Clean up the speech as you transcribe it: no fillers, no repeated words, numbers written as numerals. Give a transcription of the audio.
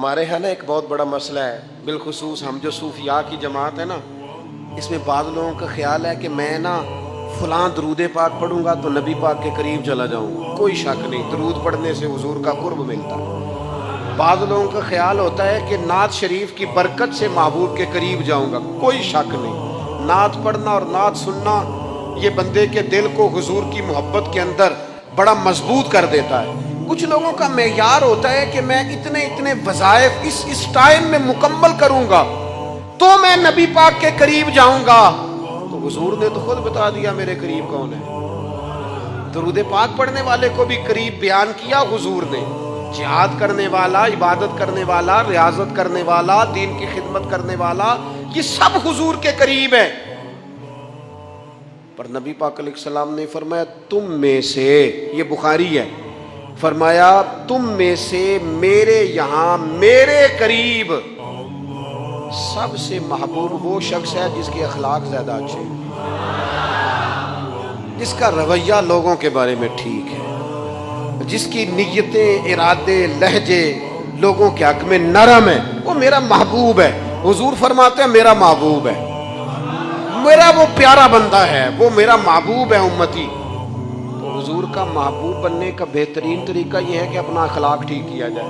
ہمارے ہاں نا ایک بہت بڑا مسئلہ ہے، بالخصوص ہم جو صوفیاء کی جماعت ہے نا، اس میں بعض لوگوں کا خیال ہے کہ میں نا فلاں درود پاک پڑھوں گا تو نبی پاک کے قریب چلا جاؤں گا۔ کوئی شک نہیں، درود پڑھنے سے حضور کا قرب ملتا ہے۔ بعض لوگوں کا خیال ہوتا ہے کہ نعت شریف کی برکت سے محبوب کے قریب جاؤں گا۔ کوئی شک نہیں، نعت پڑھنا اور نعت سننا یہ بندے کے دل کو حضور کی محبت کے اندر بڑا مضبوط کر دیتا ہے۔ کچھ لوگوں کا معیار ہوتا ہے کہ میں اتنے وظائف اس ٹائم میں مکمل کروں گا تو میں نبی پاک کے قریب جاؤں گا۔ تو حضور نے تو خود بتا دیا میرے قریب کون ہے۔ درود پاک پڑھنے والے کو بھی قریب بیان کیا حضور نے۔ جہاد کرنے والا، عبادت کرنے والا، ریاضت کرنے والا، دین کی خدمت کرنے والا، یہ سب حضور کے قریب ہے۔ پر نبی پاک علیہ السلام نے فرمایا تم میں سے، یہ بخاری ہے، فرمایا تم میں سے میرے یہاں میرے قریب سب سے محبوب وہ شخص ہے جس کے اخلاق زیادہ اچھے ہیں، جس کا رویہ لوگوں کے بارے میں ٹھیک ہے، جس کی نیتیں، ارادے، لہجے لوگوں کے حق میں نرم ہے، وہ میرا محبوب ہے۔ حضور فرماتے ہیں میرا محبوب ہے، میرا وہ پیارا بندہ ہے، وہ میرا محبوب ہے امتی۔ تو حضور کا محبوب بننے کا بہترین طریقہ یہ ہے کہ اپنا اخلاق ٹھیک کیا جائے۔